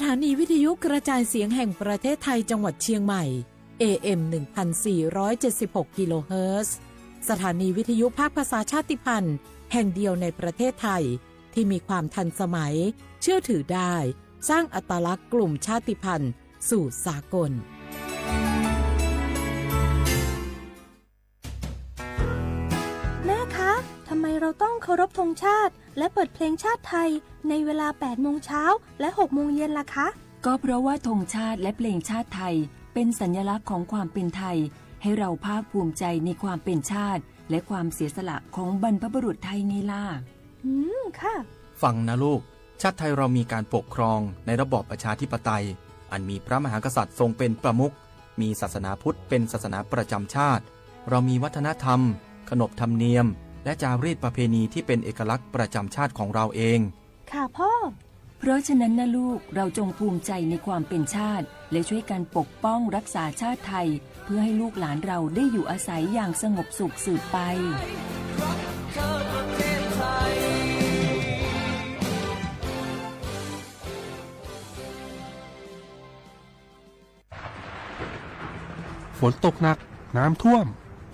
ถานีวิทยุกระจายเสียงแห่งประเทศไทยจังหวัดเชียงใหม่ AM 1476 กิโลเฮิรตซ์สถานีวิทยุภาคภาษาชาติพันธุ์แห่งเดียวในประเทศไทยที่มีความทันสมัยเชื่อถือได้สร้างอัตลักษณ์กลุ่มชาติพันธุ์สู่สากลแม่คะทำไมเราต้องเคารพธงชาติและเปิดเพลงชาติไทยในเวลา 8 โมงเช้าและ 6 โมงเย็นล่ะคะก็เพราะว่าธงชาติและเพลงชาติไทยเป็นสัญลักษณ์ของความเป็นไทยให้เราภาคภูมิใจในความเป็นชาติและความเสียสละของบรรพบุรุษไทยไงล่ะค่ะฟังนะลูกชาติไทยเรามีการปกครองในระบอบประชาธิปไตยอันมีพระมหากษัตริย์ทรงเป็นประมุขมีศาสนาพุทธเป็นศาสนาประจำชาติเรามีวัฒนธรรมขนบธรรมเนียมและจารีตประเพณีที่เป็นเอกลักษณ์ประจำชาติของเราเองค่ะพ่อเพราะฉะนั้นนะลูกเราจงภูมิใจในความเป็นชาติและช่วยกันปกป้องรักษาชาติไทยเพื่อให้ลูกหลานเราได้อยู่อาศัยอย่างสงบสุขสืบไปฝนตกหนักน้ำท่วม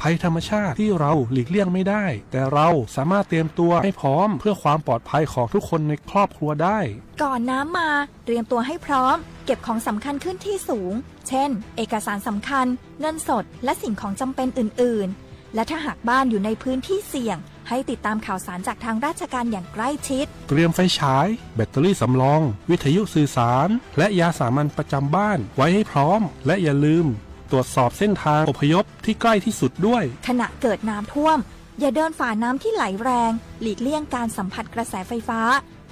ภัยธรรมชาติที่เราหลีกเลี่ยงไม่ได้แต่เราสามารถเตรียมตัวให้พร้อมเพื่อความปลอดภัยของทุกคนในครอบครัวได้ก่อนน้ำมาเตรียมตัวให้พร้อมเก็บของสำคัญขึ้นที่สูงเช่นเอกสารสำคัญเงินสดและสิ่งของจำเป็นอื่นๆและถ้าหากบ้านอยู่ในพื้นที่เสี่ยงให้ติดตามข่าวสารจากทางราชการอย่างใกล้ชิดเตรียมไฟฉายแบตเตอรี่สำรองวิทยุสื่อสารและยาสามัญประจำบ้านไว้ให้พร้อมและอย่าลืมตรวจสอบเส้นทางอพยพที่ใกล้ที่สุดด้วยขณะเกิดน้ำท่วมอย่าเดินฝ่าน้ำที่ไหลแรงหลีกเลี่ยงการสัมผัสกระแสไฟฟ้า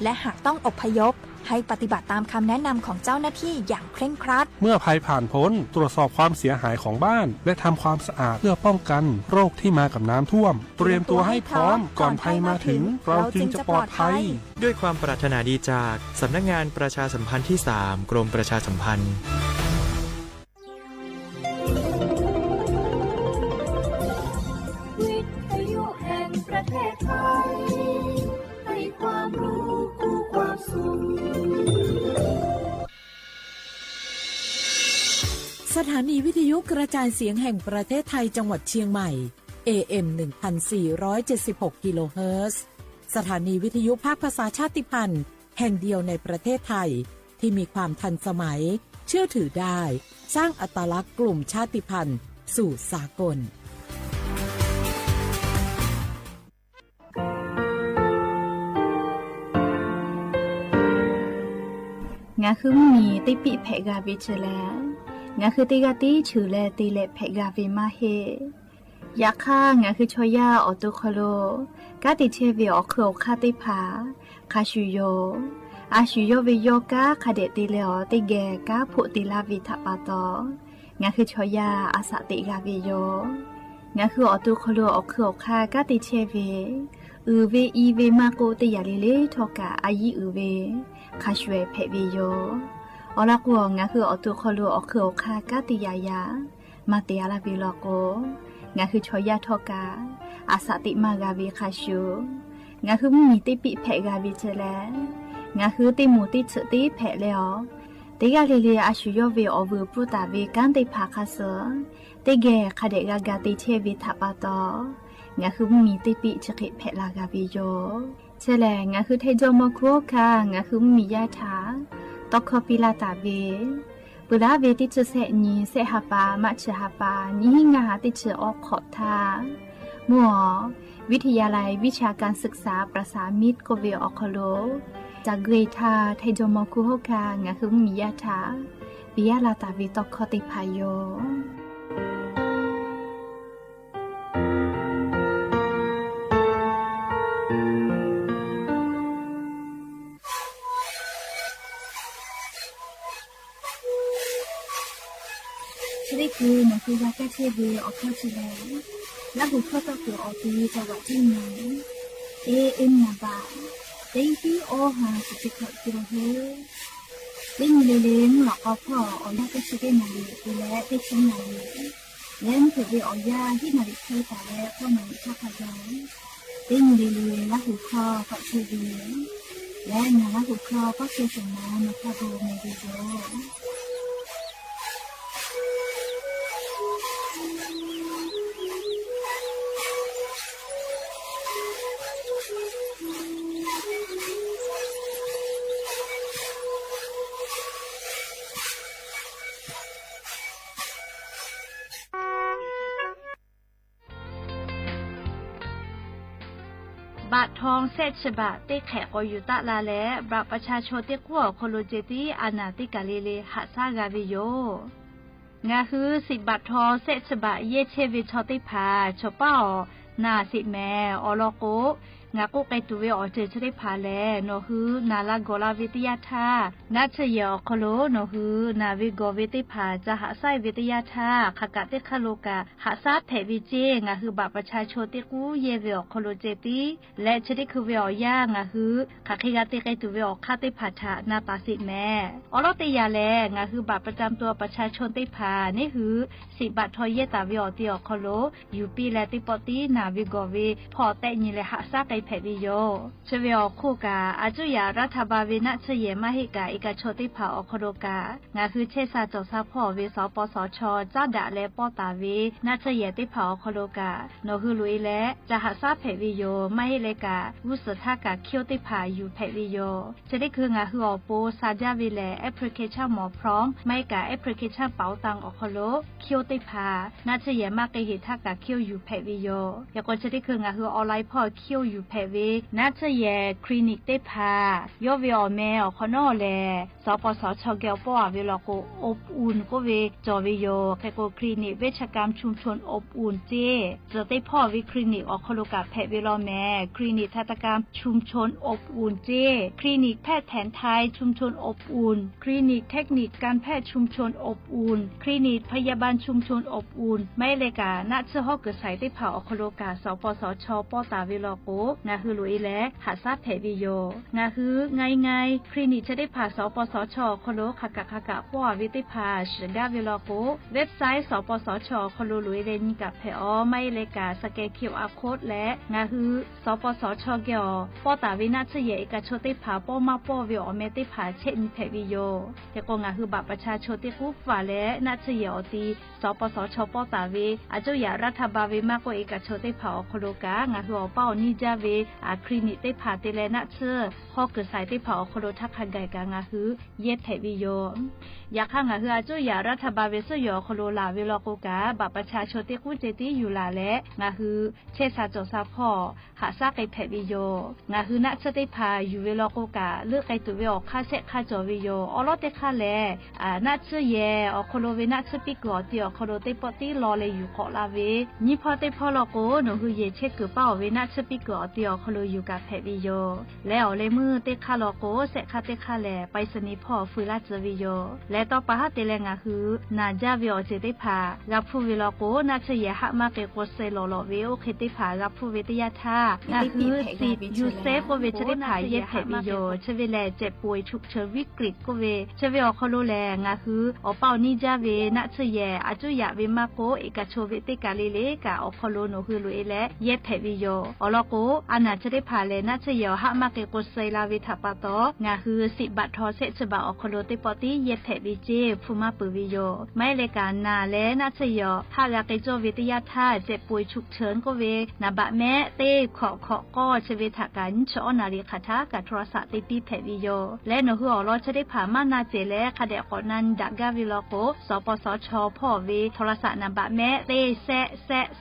และหากต้องอพยพให้ปฏิบัติตามคำแนะนำของเจ้าหน้าที่อย่างเคร่งครัดเมื่อภัยผ่านพ้นตรวจสอบความเสียหายของบ้านและทำความสะอาดเพื่อป้องกันโรคที่มากับน้ำท่วมเตรียมตัวให้พร้อมก่อนภัยมาถึงเราจึงจะปลอดภัยด้วยความปรารถนาดีจากสำนักงานประชาสัมพันธ์ที่ 3 กรมประชาสัมพันธ์ประเทศไทยให้ความรู้คู่ความสุขสถานีวิทยุกระจายเสียงแห่งประเทศไทยจังหวัดเชียงใหม่ AM 1476 กิโลเฮิรตซ์สถานีวิทยุภาคภาษาชาติพันธุ์แห่งเดียวในประเทศไทยที่มีความทันสมัยเชื่อถือได้สร้างอัตลักษณ์กลุ่มชาติพันธุ์สู่สากลงาคือมีติปิเพกาวิชแลงาคือติกาติชื่อแลติเลเพกาวิมาเฮยาค่างาคือชอยาออตุคโลกาติเชวิออคือคาติผาคาชุโยอาชุโยวิโยกาคาเดติเลอติแกกาผุติลาวิทปาตองาคือชอยาอาสติกาวิโยงาคือออตุคโลออคือคากาติเชวิเวอีเวมาโกติยาลิเลทอกาอายีเวคาชเวเพวิโยอลักวงาคืออตุคโลอคือคากาติยายามาเตียลาวิโลโกงาคือชอยาทอกาอาสติมากาวิคาชูงาคือมีติปิเพกาวิเจแลงาคือติมูติฉติเพเลอติกาลิเลอาชุโยเวอเวปุตาเวกันติภาคาเสติเกคาเดกากาติเชวิทัปาตองาคือมีติปิฉกิเพลากาวิโยเชลงาคือเทโจมโคคางาคือมียาถาตอกคปิลาตาเวปุราเวติจเสนีเสหปามัชหปานิหิงาติจออกขอทามัววิทยาลัยวิชาการศึกษาประสามิตรโกเวออคโลจากเกรทาเทโจมโคคางาคือมียาถาปิยาลาตาเวตอกคติพายโยคือนักยากาเชเวออกเข้าชิเลและบุคคลตัวออกที่จังหวัดที่ไหนนาบาเต็งที่โอหาสุจิขกิโลเฮเต็งเลงหลอกพ่อออยากาชิเกนาลีกุเลเตชินาลีเล่นเถื่อออยาที่นาลีเคยแต่แล้วก็นาลีชอบพยายเต็งเลและบุคคลฝักเชเว และงานหุบคลอก็คือสมานนะพระโบเมดิโยบาททองเศษฉบะเตแขกออยู่ตะลาและบราประชาชนเตกัวโคโลเจติอานาติกาเลเลหาซากาวิโยงาคือ10 บาททองเศษฉบะเยเชวิชอติพาชอป้านาสิแมออลโกงากุไกตุเวอเจชริพาแลโนฮือนาลาโกลาวิทยาธานาชยอคโลโนฮือนาวิโกวิติพาจะหาไซวิทยาธาขกะเตคโลกาหาซาเทวิเจงาฮือบาประชาชนเตกูเยเวอคโลเจติและชริคือเวอย่างาฮือขะคิกะเตไกตุเวอคาเตพาทานาปาสิแมออลเตยาแลงาฮือบาประจำตัวประชาชนเตพานี่ฮือ10 บาททอเยตาเวอติอคโลยูปีและติปอตินาวิโกเวพอเตญิเลหาซาไกเพวิโยชเวอคู่กาอาจุยารัฐบาลเวนะเชเยมาหิกาอิกาโชติภาอคโดกางาคือเชซาจอซาพ่อเวสปสชจ้าดะและปอตาเวนะเชเยติภาอคโดกาโนคือลุยและจะหาซาเพวิโยไม่ให้เลกาวุสทากาเคียวติภาอยู่เพวิโยจะได้คืองาคืออโปซาจาเวแลแอปพลิเคชันหมอพร้อมไม่กาแอปพลิเคชันเป๋าตังอคโลเคียวติภานะเชเยมาเกหิทากาเคียวอยู่เพวิโยยากจะได้คืองาคือออนไลน์พ่อเคียวอยู่เพวินาเชเยคลินิกเตพายอวิอแมอคอนอแลสปสชเกลปอเวลโกอบอุ่นก็เวจอวิโยแคโกคลินิกเวชกรรมชุมชนอบอุ่นเจจะได้พ่อวิคลินิกอคโลกาแพทย์เวลแมคลินิกทันตกรรมชุมชนอบอุ่นเจคลินิกแพทย์แผนไทยชุมชนอบอุ่นคลินิกเทคนิคการแพทย์ชุมชนอบอุ่นคลินิกพยาบาลชุมชนอบอุ่นไม่เลกาณเชฮอกเกษได้ผ่าอคโลกาสปสชปอตาเวลโกนาคือลุยและหาซาเพวิโยงาคือไงคลินิกจะได้ผ่าสปสชคโลขกะปอวิติพาชดาเวลโกเว็บไซต์สปสชคโลลุยเลนกับเพอไม่เลกาสแกน QR โค้ดและงาคือสปสชเกอปอตาวินาชเยกะโชติพาปอมาปอวิอเมติพาเชนเพวิโยแต่ก็งาคือบัตรประชาชนที่ผู้ฝ่าและนาชเยอตีสปสชปอตาวิอาจุยารัฐบาลวิมากกว่าเอกโชติพาอคโลกางาคืออเป้านิจาเวคลินิกได้ผ่าเตเลนะเชอฮอกเกิดสายได้ผ่าอคโลทักขันไกกางาคือเย็ดเพวิโยอยากข้างาคืออาจุยารัฐบาลเวสยอคโลลาเวลโกกาบัตรประชาชนที่กู้เจติอยู่ลาและงาคือเชซาจอซาพ่อหาซาไกเพวิโยงาคือนะเชได้ผ่าอยู่เวลโกกาเลือกไกตัวเวอค่าเซค่าจอวิโยออลเตค่าแลนะเชเยอคโลเวนะเชปิกอติอคโลเตปติรอเลยอยู่ขอลาเวนี่พอเตพอลโกหนูคือเยเชกเป้าเวนะเชปิกอติอคโลอยู่กับเพวิโยแล้วเลมือเตคาลโกเซคาเตคาแลไปสนิพ่อฟืลาเจวิโยและต่อปะฮะเตเลงาคือนาจาวิอเจติพากับผู้วิลโกนะเชเยหะมาเกโกเซโลโลเวโอเคติพากับผู้วิทยาธานะคือสิยูเซฟก็เวเจติพาเยเพวิโยเชเวแลเจ็บป่วยฉุกเฉินวิกฤตก็เวเชเวอคโลแลงาคืออเป้านิจาเวนะเชเยอาจุยะเวมาโกเอกโชวิติกาเลเลกาอคโลโนคือลุเอและเยเพวิโยอลโกอานาเจติพาเลนะเชเยหะมาเกโกเซลาเวทาปะโตงาคือ10 บาททอเซฉบะอคโลติปอติเยเพวิเจฟูมาปวิโยไม่เลกานาและนะเชเยหะกาเกโจวิทยาธาเจ็บป่วยฉุกเฉินก็เวนาบะแม้เตขอก็เชเวทากันชอนาริคาทากะโทรศัพท์ติปีเพวิโยและโนฮืออลเชได้ผ่ามานาเจและคดะกอนันดากาวิลโกสปสชพ่อเวโทรศัพท์นาบะแม้เตแซ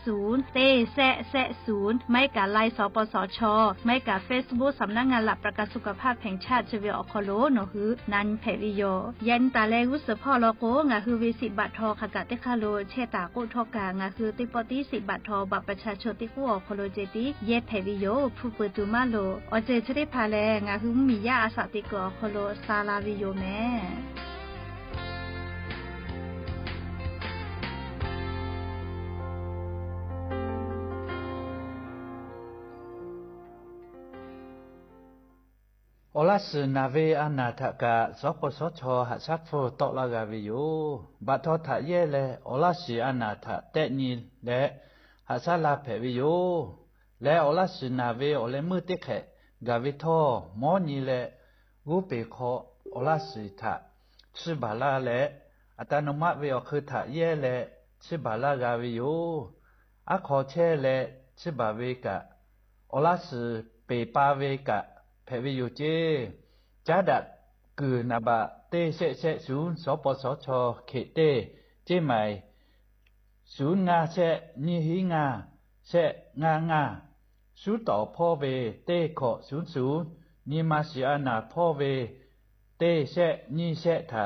0เตแซ0ไม่กะไลสปสชไม่กะ Facebook สำนักงานหลักประกันสุขภาพแห่งชาติเชเวอคโลโนฮือนันเพวิโยยันตาเลวุสพ่อลโกงาคือเว10 บาททอขกะเตคาโลเชตาโกทอกางาคือติปอติ10 บาททอบัตรประชาชนติกูอคโลเจติเยเพวิโยผู้เปิดตุมาโลอเจชได้พาแลงาคือมียาอาสาติกอคโลซาลาวิโยแม่โอลาสนาเวอนาทกะสปสชหะซักโฟตอลากาวิโยบัทอทะเยเลโอลาสีอนาทะเตนีและหะซาลาเพวิโยและโอลาสนาเวโอเลมือติแข กาวิโทมอนีเลกูเปโคโอลาสิทะชิบาลาเลอัตโนมัติเวอคือทะเยเลชิบาลากาวิโยอะขอเชเลชิบาเวกะโอลาสิเปปาเวกะเพวิโยเจจาดัดกือนาบะเตเสเสศูนย์สปสชเขเตเจใหม่ศูนย์งาเสนิหิงาเสงาสูต่อพ่อเวเตขอ00นิมาสิอานาพ่อเวเตเสนิเสทะ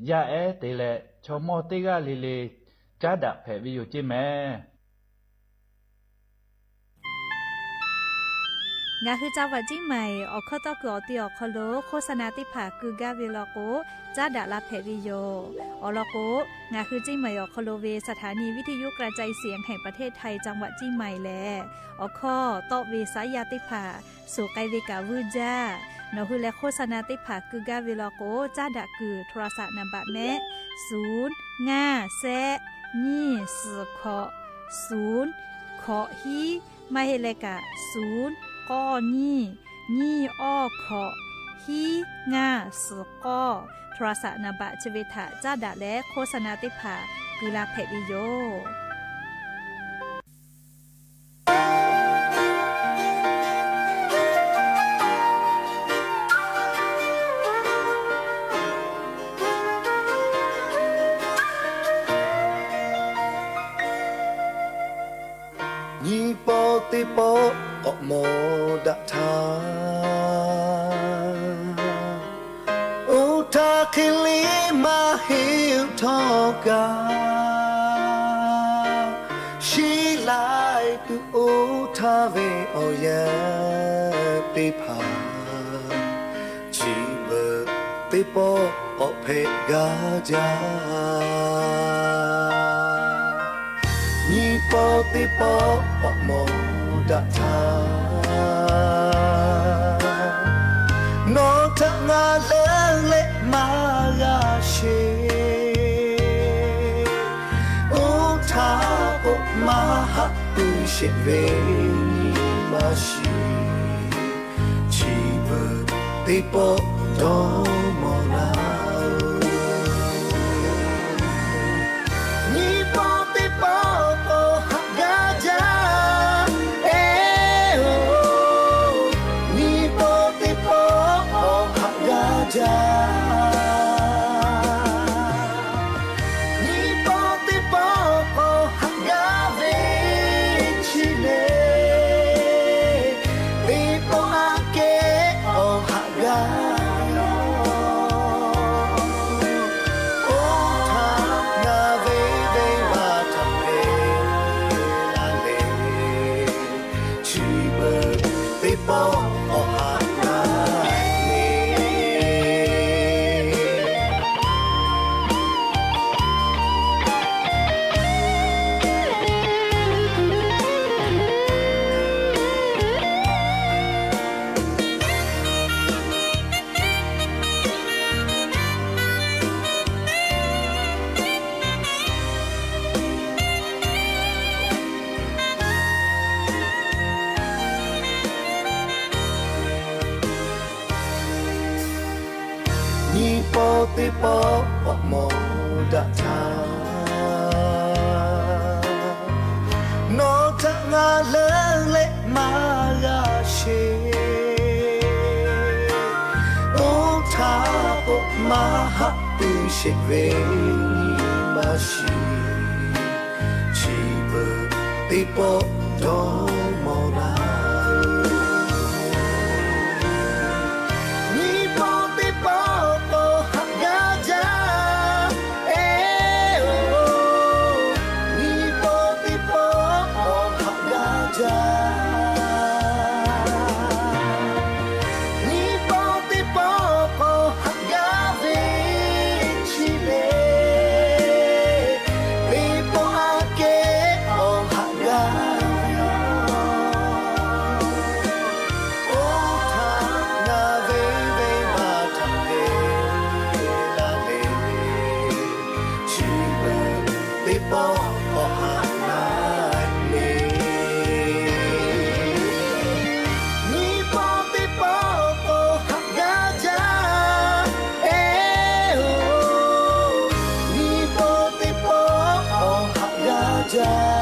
ยาเอเตเลชมอติกาลิเลจาดับแผวิโยเจแมงาคือจังหวัดจิ้งใหม่ออกข้อต่อกือตีออกคโลโฆษณาติผาคือกาเวลโกจ้าดาลาเพวิโยอลโกงาคือจิ้งใหม่ออกคโลเวสถานีวิทยุกระจายเสียงแห่งประเทศไทยจังหวัดจิ้งใหม่แลออกข้อต่อเวสายาติผาสู่ไกเวกาวูจ้านอคือและโฆษณาติผาคือกาเวลโกจ้าดาคือโทรศัพท์นำบัตรแม่0 5 แซนี่สือขอ0ขอฮีไม่เฮเลกะ0ก้อนี่อ้อขอฮีงาสือก้อโทรศัพท์นบะชเวทะจ้าดะและโฆษณาติผากุลาเพวิโย你抱的抱，恶魔的他，哦，他可里马黑头嘎，西来的哦，他为哦耶的怕，只不的抱哦陪嘎家。你抱的抱，恶魔的他，诺他那冷嘞马呀些，哦他不马哈不些为你马西，岂不的抱多么难？的抱恶魔的他，诺他那冷嘞马呀些，哦他不马哈不些为你马西，岂不的抱多么难？ เ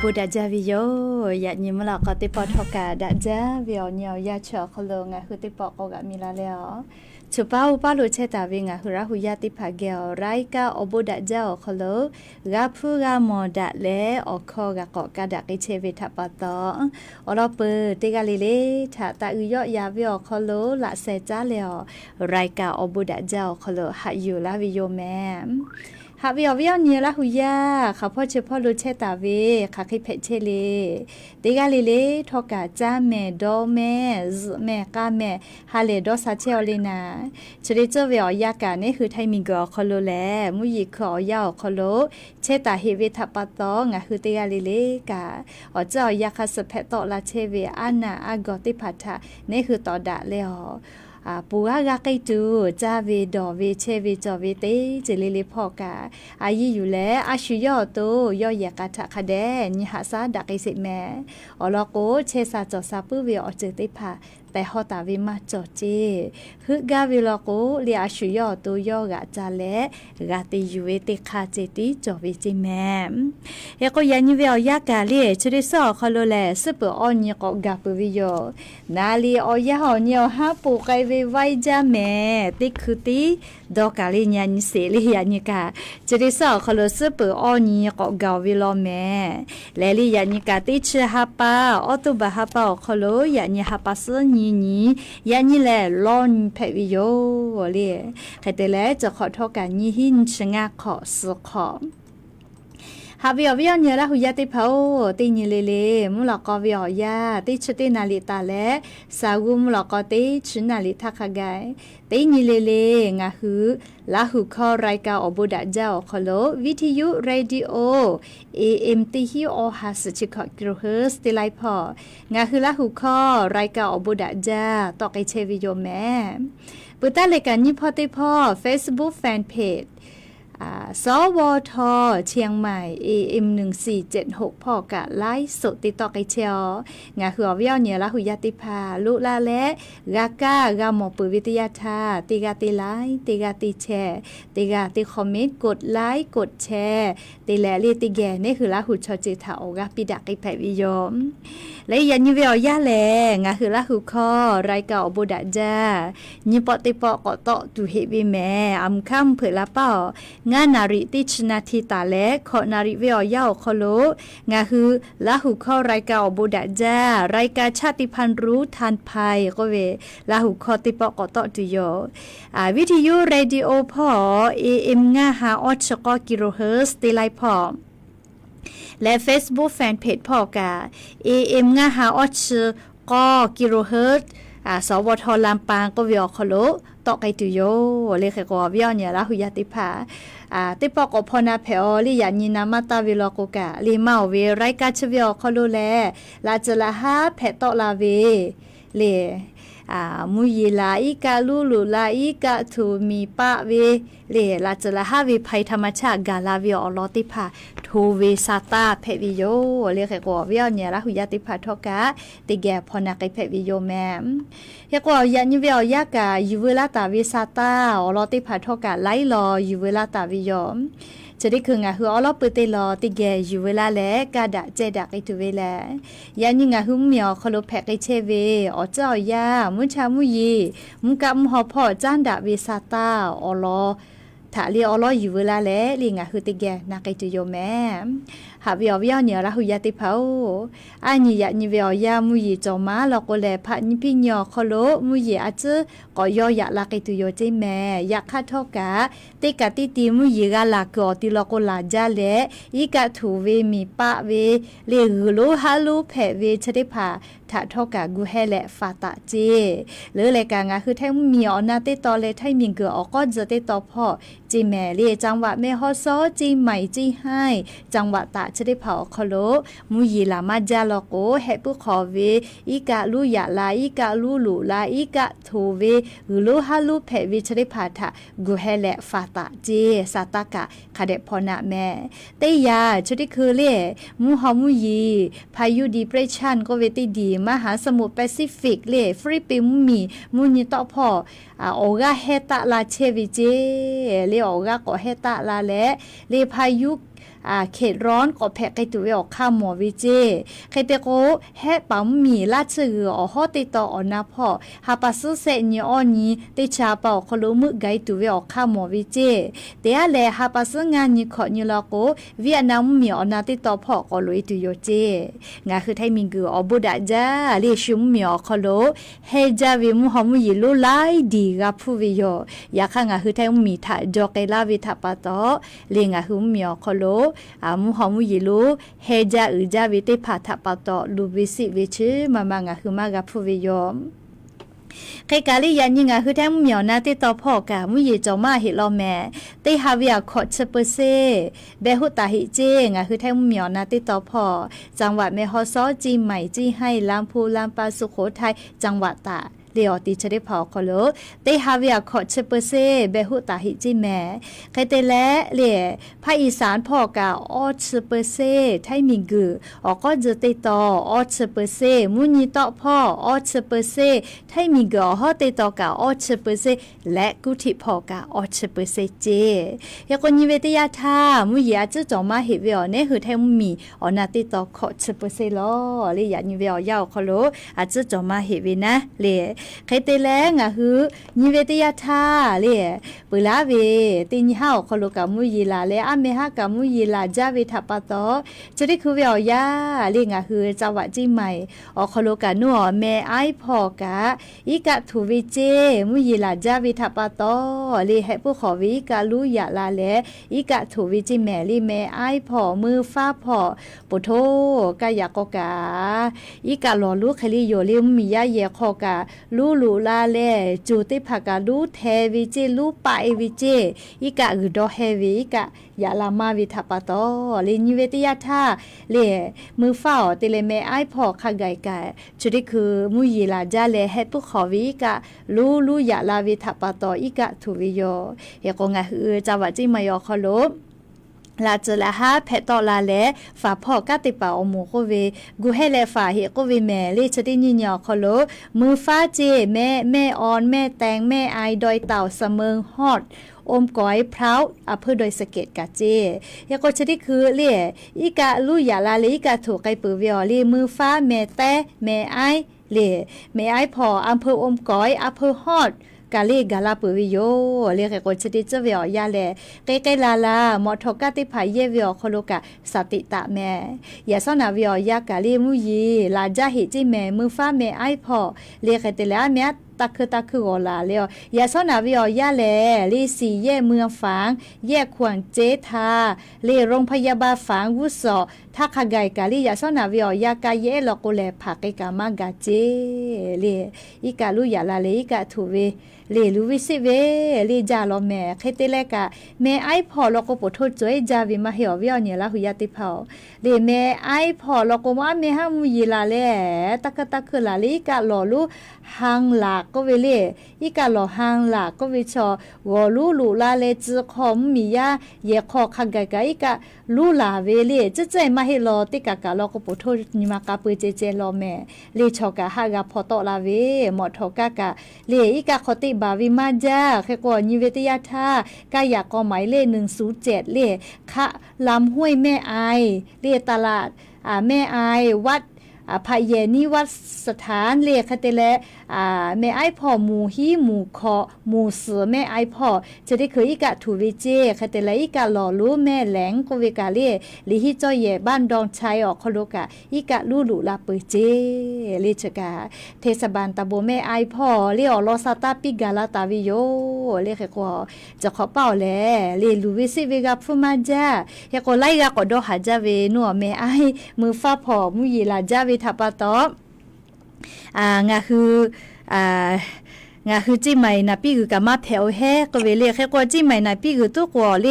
บูดาจาวิโยอยากยิมละก็ติปอทอกาดาจาวิโอเนียวยาเชอคโลงะคือติปอก็กะมีลาแล้วชุป้าอุปาลุเชตาวิงะหุระหุยาติภาเกลไรกาอบูดาจาอคโลกาพูกามอดะเลอคอกะกอกะดะกิเชวิทัปะตออรอเปติกาลิเลทะตะอุยอยาวิโอคโลละเซจาเลอไรกาอบูดาจาอคโลหะอยู่ลาวิโยแมหาวิวเนียละหุยาข้าพ่อเชพ่อรู้เชตาเวข้าคิเพเชเลติกาลิเลทอกาจ้าแม่ดอแม่แม่กาแม่ฮาเลดอซาเชอเลนาชริเจเวอยากานี่คือไทมิงกอคโลแลมุยิขอยาวคโลเชตาเฮเวทัปตองะคือติกาลิเลกาอเจ้ายาคาสเพตอลาเชเวอานาอากอติพัทะนี่คือตอดะเลอปูกากไกตูจาเวดอเวเชเวจอเวเตเจเลเลพอกาอายีอยู่แลอาชุยอโตยอยากาทะคะแดนิหาซาดักไอเสแมอลอโกเชซาจอซาปุเวอเจติพาแต่ฮอตาวิมาจอเจฮึกาวิลโกเลียชุยอโตยอกาจาเลกาติยูเวติคาเจติจอเวจิแมเฮโกยันเวอยากาเลชริซอคโลแลซุปออนยกกาปวิโยนาลีออยาหอเนียวฮาปูไกเวไวจาแมติคุติดอกาลิญานิเสลียานิกาจริสอคโลซุปออนีกกาวิโลแมเลลียานิกาติชฮาปาออตุบะฮาปาคโลยานิฮาปาสนีนียานิแลลอนเพวิโยเลคเตเลจะขอทอกันยิหินชงาขอสขอฮาวิอวิอเนียละหุยาติเพาติญิเลเลมุลกอวิอยาติชตินาลิตาเลสาวุมุลกอติชนาลิทักไกติญิเลเลงะหือลาหุคอรายกาอบุดะเจ้าคโลวิทยุเรดิโอ AM ติฮิโอฮัสชิคกิโลเฮิร์สติไลพองะหือลาหุคอรายกาอบุดะเจ้าตอกไอเชวิโยแมปุตตะเลกันยิพอติพอ Facebook Fanpageสวทเชียงใหม่ AM 1476พอกะไลฟ์สดติดต่อไกเชียวงาคือวิวเนียละหุยาติพาลุลาและกากากาหมอปืวิทยาธาติกาติไลฟ์ติกาติแชร์ติกาติคอมเมนต์กดไลค์กดแชร์ติแลลีติแกนี่คือละหุชอจิตาโอกาปิดักไอแผวิยมและยันยิเวียวยาแลงาคือละหุคอรายเก่าบุดะจาญิปอติปอกอตอตุเฮวิแมอำค่ำเผละเป้างานนาริติชนาทิตาและขอนาริเวียวยาวคโลงาคือละหุคอรายเก่าบุดะจารายการชาติพันธุ์รู้ทันภัยก็เวละหุคอติปอกอตอตุโยวิทยุเรดิโอพอ AM ง่าหาออชกกิโลเฮิร์สติไลพอและ Facebook Fanpage พอกา AM ง่าหาออชก็กิโลเฮิรตซ์สวทลำปางก็วิอคโลตอกไกตุโยเลขก็วิอเนี่ยละหุยาติภาติปอกพนาเพอลิยานินามาตาวิลโกกะลิมาเวไรกาชวิอคโลแลลาจละฮาเพตอลาเวเลมุยลาอีกาลูลูลาอีกาทูมีปะเวเลลาจละฮาวิภัยธรรมชาติกาลาวิอลอติภาทูเวซาตาเพวิโยเลขก็วิอเนี่ยละหุยาติภาทอกะติแกพนาไกเพวิโยแมเฮก็ยันวิอยากายูเวลาตาวิซาตาอลอติภาทอกะไลลอยูเวลาตาวิโยจะได้คืองาหืออลอปเตลอติแกอยู่เวลาแลกาดะเจดะไอตุเวแลยันยิงาหือเมียวคโลแพกไอเชเวอเจ้ายามุชามุยีมุกะมุหอพอจานดะเวซาตาอลอถ้าเรียอลออยู่เวลาแลลิงาหือติแกนาไกตุโยแมหาวิอวิอเนี่ยละหุยาติเผาอันนี้ยะนิเวียามุยีจอมาลอโกแลพะนิพิญญอคโลมุยีอาจก็ยอยะละไกตุโยเจแมยะคาทอกะติกะติติมุยีกะละกอติลอโกลาจาเลอีกะทูเวมีปะเวเลหืโลฮาโลแพเวชะติภาทะทอกะกุเฮและฟาตะเจหรือรายการงาคือไทมีออนาติตอเลไทมิงเกออก็จะติตอพ่อจิแมเลจังหวะแม่ฮอซอจิใหม่จิให้จังหวะตะชะได้เผาคโลมุยีลามาจาลโกเฮปุขอเวอีกะลุยะลาอีกะลุลุลาอีกะโทเวหืโลฮาลุเพวิชะได้พาทะกุเฮและฟาตะเจซาตากะคาเดพอนะแม่เตยาชะได้คือเลมุฮอมุยีพายุดีเปรชันก็เวติดีมหาสมุทรแปซิฟิกเลฟิลิปปินส์มีมุญิตอพอโอกาเฮตะลาเชวิเจเลโอกาก็เฮตะลาและเลพายุ เขตร้อนก็แพะไกตัวออกข้ามหมอวิเจใครเตโกแฮปั๊มมีลาดชื่อออฮอติต่ออนาพอหาปัสเสญออนี้ติชาเป่าคลุมึกไกตัวออกข้ามหมอวิเจแต่แลหาปัสงานนี้ขอนี่ละโกเวียดนามมีอนาติต่อพอก็ลุยตัวเจงาคือไทยมิงกืออบุดาจ้าเรียชุมมีอคโลเฮจาวิมุฮามุยิลุไลดีกับผู้วิโยอยากงาคือไทยมีถาจอกไกลาวิทัปตอเลียงาคือมีอคโลมุฮามุยิลุเฮจาจาวิติพาทัปตอลูวิสิวิชมามางาคือมากับผู้วิโยใครกาลียันยิงาคือแท้เหมียวนาติต่อพ่อกะมุยจอมาเฮลอแม่ติฮาวิอาขอดเปอร์เซเบหุตาฮิเจงาคือแท้เหมียวนาติต่อพ่อจังหวัดแม่ฮอซอจีใหม่จีให้ลำพูลำปาสุโขทัยจังหวัดตากเลียวตีชะได้พอคอโลเตฮาวิอาขอดเปอร์เซเบหุตาฮิจิแม่ใครเตและเลียภาคอีสานพ่อกะออดเปอร์เซไทยมิงกือออกก็จะติดต่อออดเปอร์เซมุนีต่อพ่อออดเปอร์เซไทยมิงกือฮอติต่อกะออดเปอร์เซและกุฏิพ่อกะออดเปอร์เซเจยากนิเวศยาธามุยอาจจะจอมาเฮวิอเนคือไทยมีอนาติต่อขอดเปอร์เซลอเลียนิเวศยาวคอโลอาจจะจอมาเฮวินะเลียใครเตแลงะฮือนิเวศยาธาเล่ปุลาเวติญเฮาคโลกะมุยีลาเลอะเมหะกะมุยีลาจาเวทัปตอจะได้คือเวียวยาเล่งะฮือจังหวัดจีใหม่อคโลกะนัวแม่ไอพอกะอีกะทูวิเจมุยีลาจาเวทัปตอเล่ให้ผู้ขอวิกะลุยะลาเลอีกะทูวิจิแม่ลิแม่ไอพอมือฟ้าพอปุโธกะยะกกะอีกะลอลุคลิโยลิมียะเยขอกะลูลาเลจูติภากาลูเทวิจิลูปาเอวิจิอีกะอุดอเฮวิกะยาลามาวิทัปตอเลนิเวติยาธาเลมือฝ้าติเลเมไอพอขไกกะจุดิคือมุยีลาจาเลเฮปุขอวิกะลูยาลาวิทัปตออีกะทุวิโยเฮกงะฮือจาวะจิมายอคโลลาจละฮาเพตอลาเลฝาพ่อกะติปาอมูโกเวกูให้เลฝาเฮโกเวแม่เลชติญิญอคโลมือฟ้าเจแม่ออนแม่แตงแม่ไอดอยเต่าเสมิงฮอดอมก้อยพร้าวอำเภอดอยสะเก็ดกะเจยาก็ชนิดคือเล่อีกะลุยาลาเลอีกะถูกไกปือเวียเลมือฟ้าแม่แต่แม่ไอเล่แม่ไอพออำเภออมก้อยอำเภอฮอดกาเลกาลาปุวิโยเรียกคนชดิเจเวียยาเลใกล้ๆลาลามอทกะติภายเยเวียคโลกะสติตะแม่ยาสนาเวียยากาเลมุยีลาจาหิจิแม่มือฟ้าแม่ไอพอเรียกแต่ละแม่ตักคือโอลาเลียวยาสนาเวียยาเลลีสีเย่เมืองฝางแยกขวางเจทาเลโรงพยาบาลฝางวุศทักขไกกาลียาสนาเวียยากาเยลโกเลผักกามากาเจเลอีกาลุยาลาเลอีกาทูเวเลลูวิสิเวเลจาโลแม่เคเตเลกะแม่ไอพอลโกปโทจอยจาวิมาเหียวเวียเนี่ยละหุยาติเผาเลแม่ไอพอลโกมาเมหามุยีลาเลตักคือลาลีกะหลอลูหังหลากก็เวเลอีกะหลอหังหลากก็วิชอวอลูลาเลจืคอมมียาเยคอคักไกกะอีกะลูลาเวเลจะใจมาเฮลอติกะกะลโกปโทนิมากะปืเจเจลอแม่เลชอกะหากะพอตอลาเวหมอทอกะกะเลอีกะขอติบาวิมาจาแค่ก่อนนิเวศยาธากายากอหมายเลข107เลคะลำห้วยแม่ไอเลตลาดแม่ไอวัดพายเยนิวัดสถานเลคเตและแม่ไอพ่อหมู่ฮีหมู่คอหมู่เสือแม่ไอพ่อจะได้เคยอีกะถูวิเจคเตและอีกะหล่อรู้แม่แหลงโกเวกาเลลิฮิจอยเยบ้านดองชัยออกคโลกะอีกะลูลุลาเปเจเลชกาเทศบาลตะโบแม่ไอพ่อเลอลอซาตาปิกาลาตาวิโยเลแค่ก็จะขอเป่าแลเลลูวิสิเวกาฟุมาจาอยากก็ไล่กะก็ดอหาจาเวนัวแม่ไอมือฟ้าพ่อมุยีลาจาทัปตองาคือจิใหม่นะพี่คือกะมาแถวแฮก็เวเลแค่กว่าจิใหม่นะพี่คือตัวกว่าเล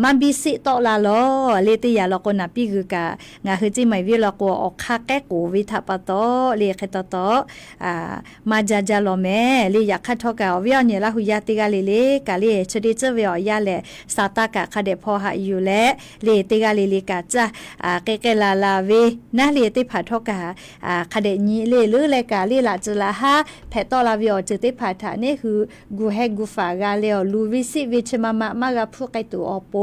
มันบิสิตอลาลอเลติยาลอก็นะพี่คือกะงาคือจิใหม่วิลอก็ออกคาแกโกวิทัปตอเลแค่ตอมาจาจาลอแม่เลอยากคัดทอกะเวียเนี่ยละหุยาติกาเลกะเลชดิเจเวียยาเลสาตากะคาเดพอหาอยู่และเลติกาเลกะจ้ะเกลาลาเวนะเลติผาทอกะคาเดนี้เลลือเลกะเลละจละฮะแพตอลาเวียจ ติผาถานี่คือกูให้กูฝากาเลวลูวิสิวิชมามากะพวกไอตัวอโป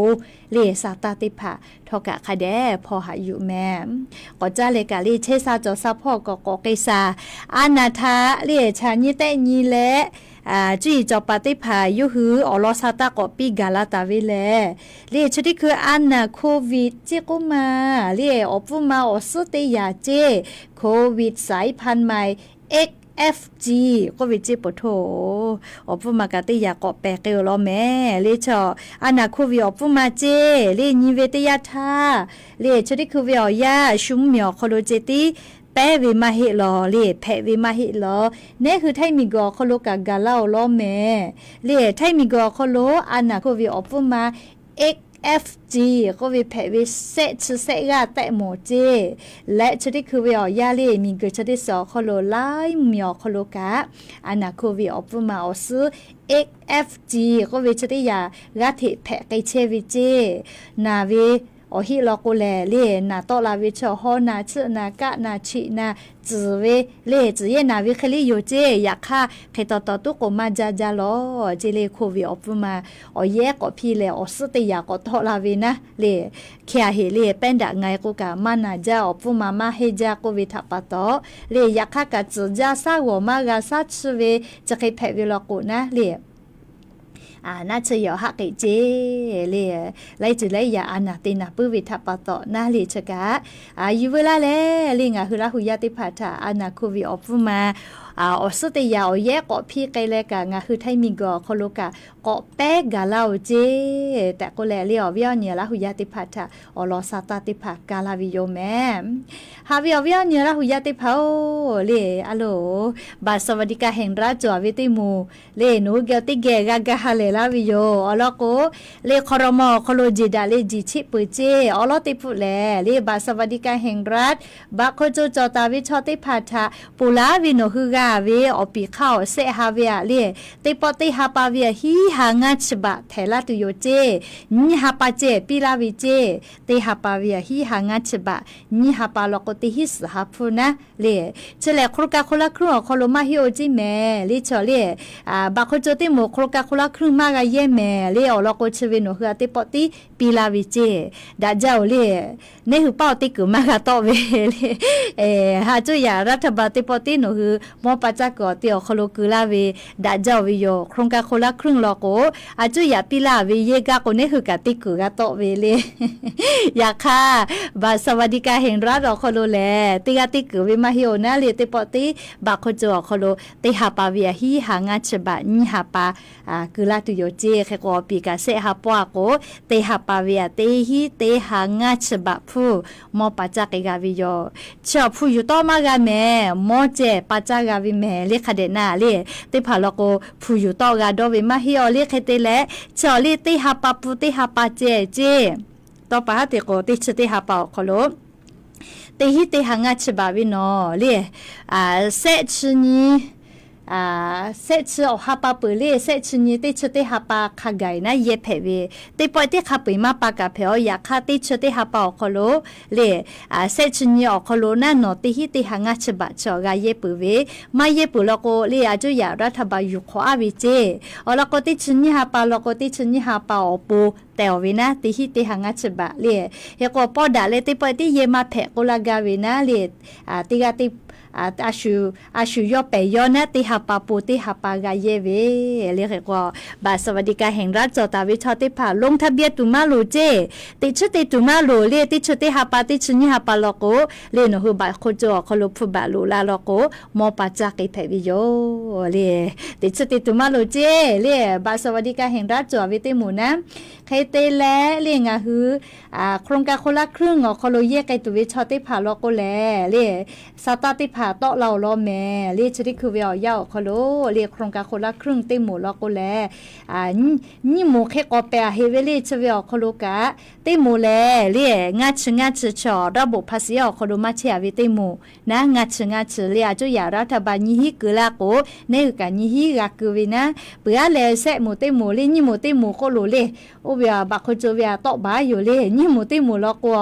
เลสาตาติผาทอกะคาเดพอหาอยู่แม่ก็จะเลกาลีเชซาจอซาพ่อกกเกซาอานาทาเลชาญิเตญีและจุยจอปาติผายูฮืออลอซาตากอปีกาลาตาวิเลเลชดิคืออันนาโควิดเจกุมาเลอปุมาอสุเตยาเจโควิดสายพันธุ์ใหม่ XFG โควิดเจปโถอปุมากาติยาเกาะแปเกลอแม่เลชออันนาโควิดอปุมาเจเลญิเวตยาทาเลชดิคือเวียยาชุมเมียวโคโลเจติแป้วิมาฮิลอเล่แพวิมาฮิลอเนี่ยคือไทมิกอคโลกากาลาลอแม่เล่ไทมิกอคโลอันนาโควิออปุมา XFG ก็วิแพวิเซชเซกาแตโมเจและชดิคือวิอยาเล่มีเกิดชดิสอคโลไลมีอคโลกาอันนาโควิออปุมาออซ XFG ก็วิชดิยากาถิแพไกเชวิเจนาวิอฮิลอกุแลเล่นาตอลาวิชอฮอนาชนากะนาชินาจือเวเล่จือเยนาวิคลิโยเจอยากค่าเคตตตุกมาจาจาลอเจเลโควิออปมาอแยกอพี่เลอสติยากอตอลาวินะเล่แค่เฮเล่เป็นดะไงกูกะมานาจาออปมามาเฮจาโควิทัปตอเล่อยากค่ากะจือจาซาวมากะซัชเวจะเคแพวิลอกุนะเล่น่าจะยอหักเจเลยไล่จุไล่ยาอันนาตินาปื้วิทัปตอน่าลิชกะอยู่เวลาเลยลิงาคือละหุยาติพัฒาอันนาคูวิออฟมาอสุติยาแยกอพี่ไกลกะงาคือไทมิกอโคโลกะเกาะแป้กาลาวเจแต่ก็แลเลียววิอเนียละหุยาติพัฒาอลอซาตาติภากาลาวิโยแมฮาวิอวิอเนียละหุยาติภาเลอะโลบาสวัสดิกาแห่งราชจววิติมูเลนูเกลติเกกะกะฮาเลลาวิโยอลอโกเลคอรมอโคโลจิดาเลจิชิปุเจอลอติพุแลเลบาสวัสดิกาแห่งรัฐบาโคโจจอตาวิชอติพัฒาปุลาวิโนฮืกาเวอปีเข้าเสฮาเวเล่ติปติฮาปาเวฮีหางาชบะเทลาตุโยเจนิฮาปาเจปิลาวิเจติฮาปาเวฮีหางาชบะนิฮาปาลโกติฮิสฮาพูนะเล่เจเลโครกาโคลาครูโคโลมาฮิโอจิเมลิชอเล่บาโคโจติโมโครกาโคลาครูมากาเยเมเล่อลโกชเวโนฮือติปติปิลาวิเจดาเจ้าเล่เนหุเป้าติกุมากาโตเวเล่ฮาจุยารัฐบาลติปติโนฮือมอปาจากก็เตียวโคโลกุลาเวดาเจ้าวิโยโครงการโคลาครึ่งลอโกอาจุยาปิลาเวเยกาโกเนหือกาติกุกาโตเวเลอยากค่ะบาสวัสดิกาแห่งรัฐโคโลแลติกาติกุเวมาฮิโอนาเลติปติบาโคโจโคโลติฮาปาเวียฮีหางาชบะนิฮาปากุลาตุโยเจเคโกปิกาเซฮาปวาโกติฮาปาเวียเตฮีเตหางาชบะผู้มอปาจากกาวิโยชอผู้อยู่ต่อมากาแม่มอเจปาจากาวิแม่เลขเดนาเลติพาลโกผู้อยู่ต่อกาโดเวมาฮิโอเลเคเตเลชอเลติฮาปาปุติฮาปาเจต่อปาติโกติชติฮาปาโคโลติฮิติหางาชบาวิโนเลเซชนีเซชอฮาปาปุเลเซชนีติชติฮาปาคาไกนะเยเพเวติปอยติคาปุมาปากาเพออยากคาติชติฮาปาโคโลเลเซชนีอโคโลนะโนติฮิติหางาชบะชอกาเยปุเวมาเยปุลโกเลอาจุยารัฐบาลยุขอวิเจอลโกติชนีฮาปาลโกติชนีฮาปาอปูแต่วินะติฮิติหางาชบะเลเฮโกปอดาเลติปอยติเยมาเพโกลากาวินะเลติกาติอาชูยอเปยอนะติฮาปาปูติฮาปากาเยเวเรียกว่าบาสวัสดิการแห่งรัฐจอตาวิชอติผ่าลงทะเบียนตุมาโลเจติชติตุมาโลเรียติชติฮาปาติชนิฮาปาโลโกเรียนหูบาโคจอโคโลฟุบาโลลาโลโกมอปาจากิเพวิโยเรียติชติตุมาโลเจเรียบาสวัสดิการแห่งรัฐจอวิติหมูนะใครเตแลเรียงาฮือโครงการคนละครึ่งโคโลเยไกตุวิชอติผ่าโลโกแลเรียซาตาติผ่าโตเราล้อแม่เรียชดิคือเวียวยาวโคโลเรียโครงการคนละครึ่งติหมูโลโกแลนี่หมูแค่กอเปเฮเวลีชเวียโคโลกะติหมูแลเรียงัดชอระบบภาษีโคโลมาเชียวิติหมูนะงัดเรียจุยารัฐบาลยี่ฮิกุลาโกเนกะยี่ฮิกากุวินะเปื่อแลเสหมูติหมูเรียนี่หมูติหมูโคโลเลโอ เวียบักโคจูเวียตอบาอยู่เลยนี่หมูติหมูลอกว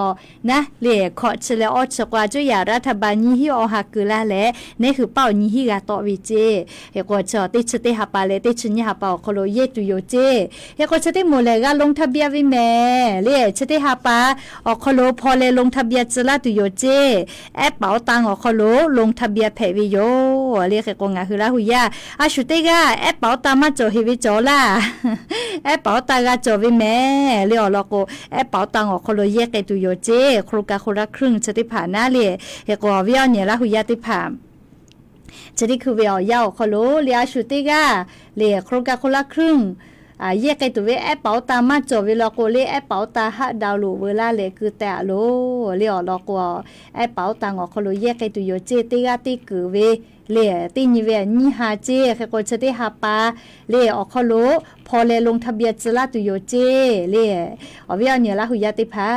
นะเล่ขอเชลออชกว่าจุยารัฐบาลนี่ฮิออฮักกือละแลนี่คือเป้านี่ฮิกาตอวิเจเฮกว่าจอติชติหาปาเลติชนี่หาปาโคโลเยตุโยเจเฮกว่าชติหมูเลกาลงทะเบียนวิแม่เล่ชติหาปาอโคโลพอเลลงทะเบียนจละตุโยเจแอปเป๋าตังอโคโลลงทะเบียนเพวิโยเรียกกงาคือละหุยาอาชุติกาแอปเป๋าตามาโจฮิวิโจล่ะแอปเป๋าตากาโจวิแม่เรียลอโกแอปเป๋าตังอโคโลเยกตุโยเจโครกาโคระครึ่งชติผ่านหน้าเล่เฮกว่าวิอเนี่ยละหุยาติผ่านจะได้คือเวียวยาวเขารู้เลียชุติกาเลียโครงการคนละครึ่งแยกไอตัวแอปเป๋าตามาจบเวลาโกเลียแอปเป๋าตาฮัดดาวลูเวลาเลยคือแต่โลเลียลอกว่าแอปเป๋าตางอเขารู้แยกไอตัวโยเจติกาติคือเวเลียตินิเวนี่ฮาเจแค่ก็จะได้ฮาปาเลียออกเขารู้พอเลยลงทะเบียนจละตัวโยเจเลียเอาเวียเนี่ยละหุยาติพา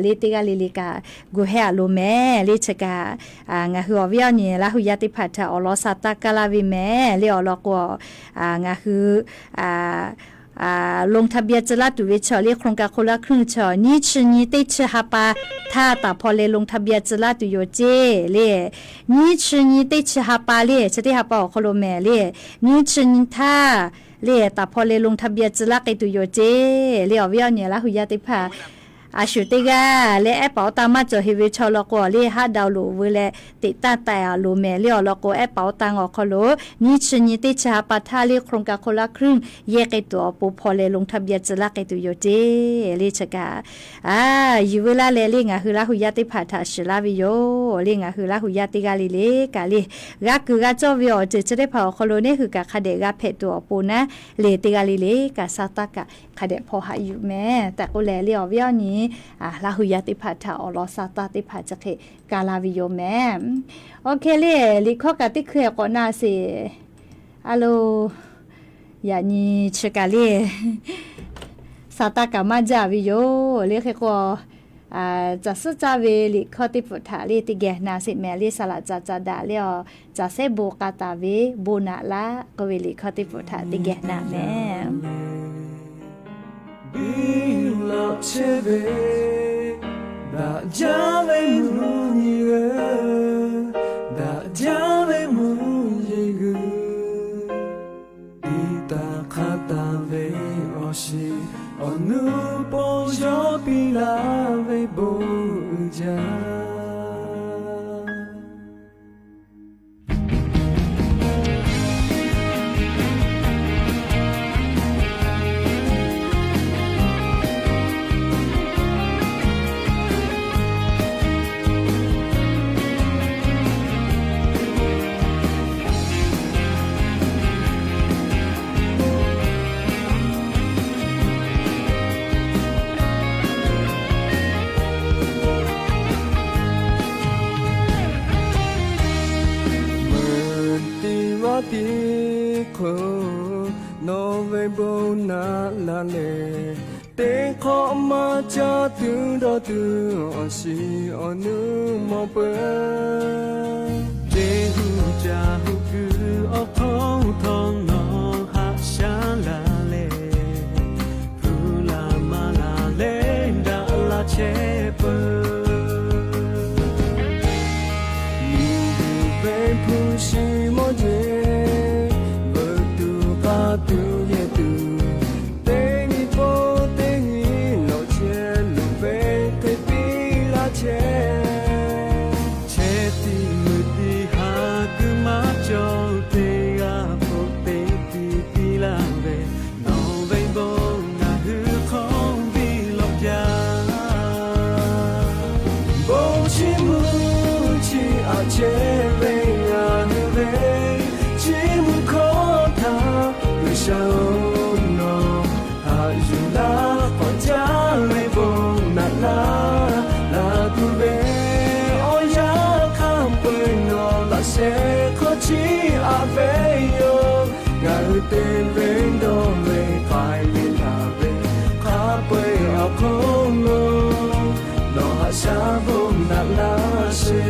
เลียติกาลิกากูเฮอโลแม่เลียชกางาคือเอาเวียเนี่ยละหุยาติพาถ้าอลอสตากาลาวิแม่เลียลอกว่างาคือลงทะเบียนจละตุวิชอเรียกโครงการคนละครึ่งชอนี่ชนี้ติชฮาปาถ้าตาพอเลยลงทะเบียนจละตุโยเจเล่นี่ชนี้ติชฮาปาเล่จะได้ฮาปาโคโลแม่เล่นี่ชนี้ถ้าเล่ตาพอเลยลงทะเบียนจละไกตุโยเจเล่อวิอเนี่ยละหุยาติพาอาชุติกาเล่แอปเป๋าตามาจอฮิวิชอลอกอเล่ฮัดดาวลูเวเลติตาแต่ลูแม่เล่อลอกอแอปเป๋าตังอคอโลนี่ชนิติชาปาทาเล่โครงการคนละครึ่งแยกไอตัวปูพอเลยลงทะเบียนจะลักไอตัวโยเจเล่ชกาอยู่เวลาเล่งาคือละหุยาติผาทาชลาวิโยเล่งาคือละหุยาติกาลิเลกาลิกาคือกาจอวิโอจะได้เผาคอโลนี่คือกาคาเดกาเพตัวปูนะเลติกาลิเลกาซาตากาคาเดพอหาอยู่แม่แต่ก็แลเลี้ยววิโอนี้ลาหุยาติพัทธาอลอซาตาติพัจเขกาลาวิโยแม่โอเคเลยลิข้อกาติเคยก่อนหน้าสิฮัลโหลยานีเชกาเลซาตากามาจาวิโยเรียกก็จะสุจาเวลิข้อติพุทธาลิติเกนาสิแมลิสละจาดาเลียวจะเซโบกาตาเวโบนาละก็เวลิข้อติพุทธาติเกนาแม่ Bila cebe da jave munye da jave munye ita khata ve oshi onu bojo bila ve boja ti ko no ve bo na la ne te kho ma cha tu do tu si onu mo pe te hu cha hu ku o khong thong no ha sha la le pu la ma la le da la che pe ni du ve pu shi mo je tu ye tu te ni po te ni lo che lo ve te pi la che che ti mu ti ha ku ma cho te ga po te pi la ve no ve bo na hu khong bi lo ya bo chi mu chi a che ve ya ve chi mu ko ta sao no ayuda pacha le bon na la tu ve oya kham pe no la se ko chi a ve yo ga te ve do ve kai le la ve kha pe a ko no no ha sa bon na la se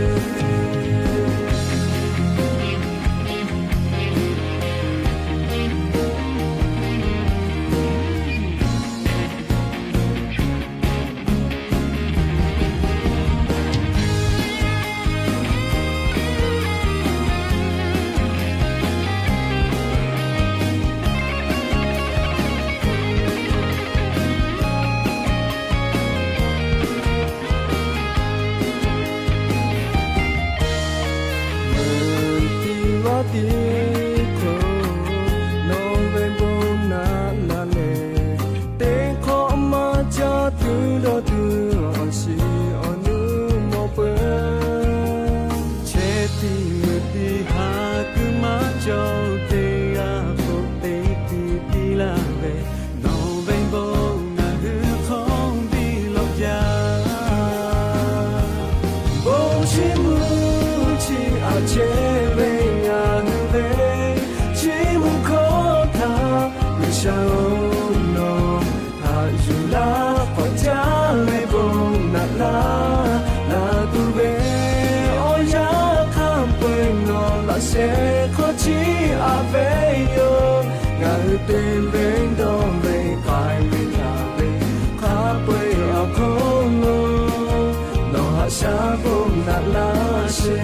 no ha yula ko cha le bong na la tu be o ya kham pwe no la se ko chi ave yo ga te ben do me kai me la be kha pwe a ko no no ha sha bong na la se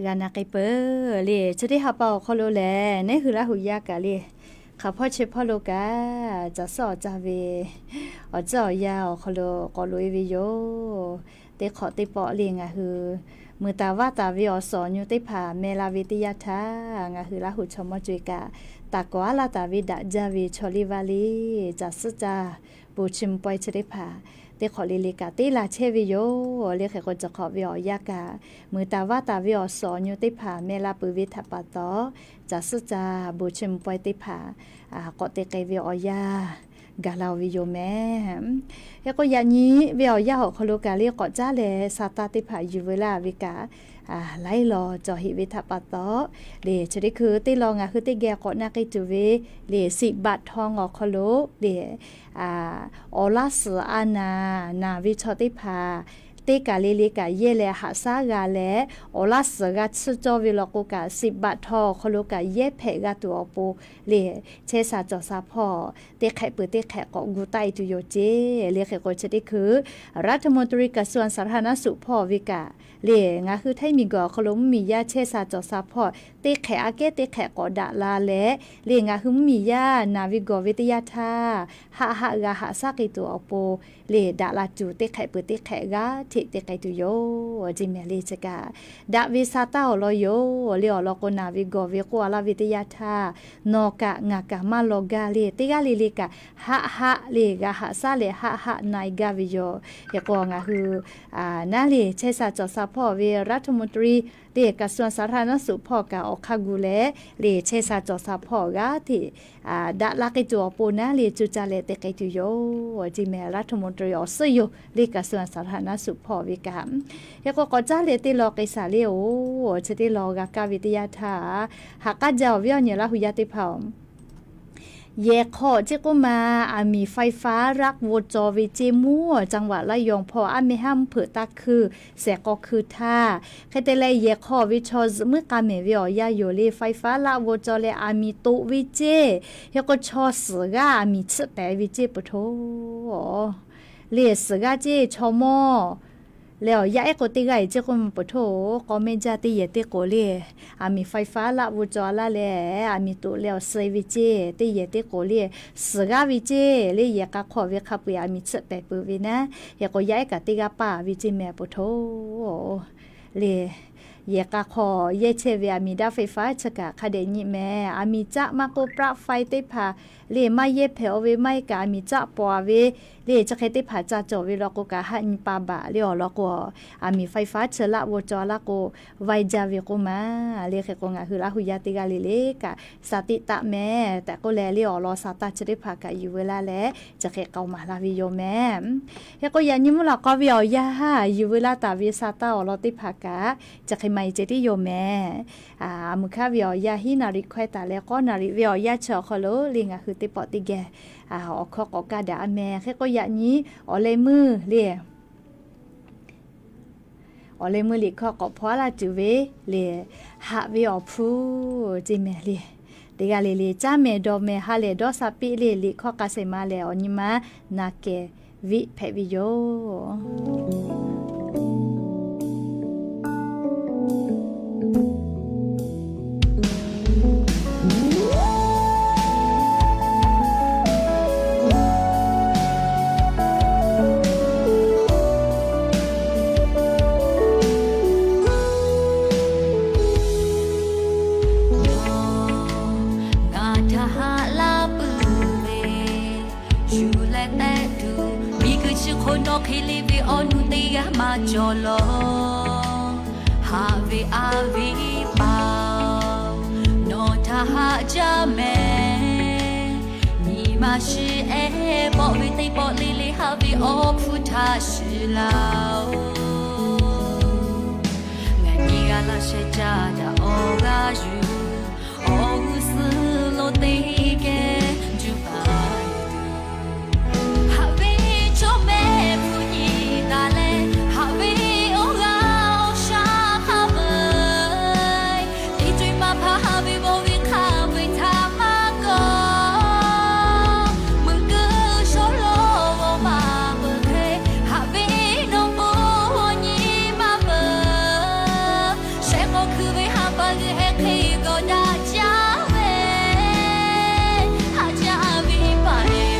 ลานาไกเปอร์เลยจะได้หาเป่าคอโลแลนี่คือละหุยากะเลยข้าพ่อเชฟพ่อโลกาจะสอจาเวอ๋อจ่อยาวคอโลกอลุยวิโยเตขอเตปอเลียงอ่ะคือมือตาว่าตาวิอสอนอยู่เตผาเมลาวิทยาทางอ่ะคือละหุชมจุยกาตากว่าลาตาวิดะจาวิชอลิวาลีจะสุจาบูชิมปอยจะได้ผาเตขอลิลิกาตีลาเชวิโยเรียกคนจะขอวิอยากามือตาว่าตาวิอสอนอยู่ติผาเมลาปุวิทัปตอจะสุจาบูชิมปอยติผาก็เตไกวิอยากาลาวิโยแม่แล้วก็อย่างนี้วิอยาของคโลกาเรียกก็จ้าเลยซาตาติผาอยู่เวลาวิกาไล่รอจอหิวิทัปตอเดชได้คือติลองคือติแกก็นักจุเวเด10 บาททองอคโลเดอลาสอานาวิชอติพาเตกาลิกาเยเลหาซากาเลอลาสกาสุจอวิลกุกา10 บาททอคโลกาเยเพกาตัวปูเลเชซาจอซาพอเตไขปืเตไขก็กูไตตุโยเจเรียกก็จะได้คือรัฐมนตรีกระทรวงสาธารณสุขพอวิกาเลงาคือไทยมีก่อคลมมียาเชซาจอซาพอเตไขอาเกเตไขก็ดาลาเลเลงาคือมียานาวิกวิทยาทาหากาหาซากิตัวปูเลดาลาจูเตไขปืเตไขกาเตไกตุโยจิเมลีจกาดาวิซาตาโลโยเลียลโกนาวิโกวิโกลาวิทยาทานอกะงากะมาโลกาเลติกาลิลิกะหะเลกะหะซาเลหะนายกาวิโยยะกองะคือนาเลเชซาจอซาพอเวรัฐมนตรีเดกระทรวงสาธารณสุขพอกะออกคากูเลเลเชซาจอซาพอกะที่ดาลากิจัวปูนะเลจุจาเลเตไกตุโยจิเมรัฐมนตรีอสโยเลกระทรวงสาธารณสุขพอวิกามยะก็จ้าเลติลอกิสาเลโอชติลอกะกาวิทยาทาหากะจาวเวียเนี่ยละหุยาติเผาแยกข้อเจกุมามีไฟฟ้ารักวจอวิจิมัวจังหวัดระยองพอไม่ห้ามเผือตาคือแสก็คือท่าใครแต่เลยแยกข้อวิชอเมื่อกาเมวิอยาโยเลไฟฟ้ารักวจอเลมีตุวิเจยก็ชอสกามีชแปวิเจปโทเลสกาเจชอมอแล้วยาเอโกติไกเจกุมปโถก็ไม่จาติเยติโกเลมีไฟฟ้าละวจอละเลมีตุแล้วเซวิเจติเยติโกเลสกาวิเจเลยกะขอเวคาปุยมีชแปปุวินะยก็ยาเอกติกาปาวิเจแม่ปโถเลเยกะขอเยเชเวมีดาไฟฟ้าชกะคาเดญิแม่มีจะมาโกปราไฟเตพาเลมาเยเพอเวไม่กะมีจะปอเวเลจะเคติผาจะจอเวลกกะหันปาบะเลอลกมีไฟฟ้าเชละวจอละโกไวจาเวโกมาเลเคกงะคือละหุยาติกาเลกะสติตะแม่แต่ก็แลเลอลอสาตาจะได้พากะอยู่เวลาแลจะเคเกามาลาวิโยแม่ยก็ยันยิมละก็วิอยาอยู่เวลาตาวิสาตาอลอติภากะจะเคไม่เจติโยแม่มุคาวิอยาหินาริควตาแล้วก็นาริวิอยาเชอคโลลิงะคือติปอติแกออกข้อกาดาแม่แค่ก็อย่างนี้อเลมือเลียอเลมือลิข้อก็พอละจูเวเลียหาวิอพูจิเมเลียเดกาเลจ้าเมดอเมฮาเลดอซาปิเลลิข้อกาเซมาเลอนิมานาเกวิเพวิโย และแต่ดูมีคือชื่อคนนอกให้ลีวีออนุตียมาจอลอฮาวิอาวิปานอทาฮาจาเมนีมาชื่อเอปอวิตีปอลิลิฮาวิโอพุทธาชื่อลาวla shejada oga ju ogu lo tege jubai have chome puni dale have oga sha khamai ti twi ma pha have bo wi kha wi tha ma ko mung ku so lo ma bu khe have no bo ni ma ba cứ với hai ba người em khi có đã cha về ha cha vì phải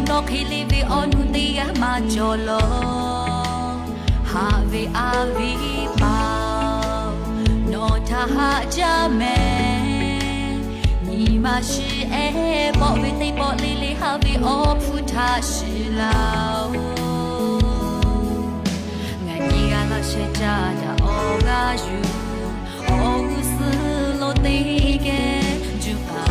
no khili vi onu tia ma jolo ha vi avi pa no ta ha ja me ni ma shi e bo vi ti bo li li ha vi o phu tha shi lao nga ni ga la she ja da o ga ju o gu su lo ti ge ju pa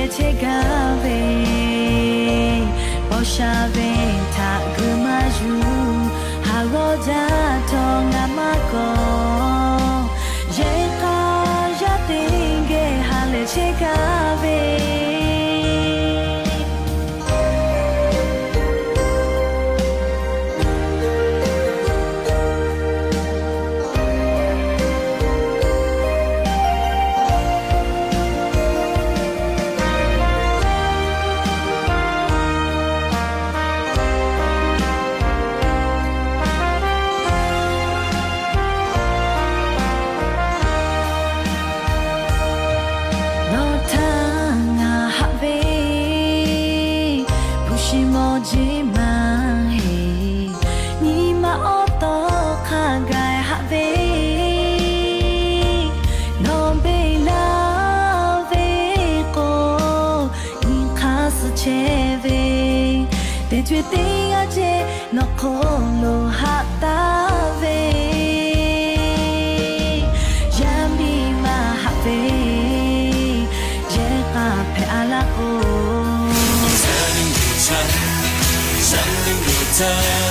che ga ve bo sha ve ta จาทองงามมาก็เย่ก็ยาติงเกหาเลเชกาเวTuyệt tình ở trên nó khô lô hạ ta về Yam đi mà hạ về Dễ cả phải à la cô Gia đình củaฉันฉันยังอยู่เธอ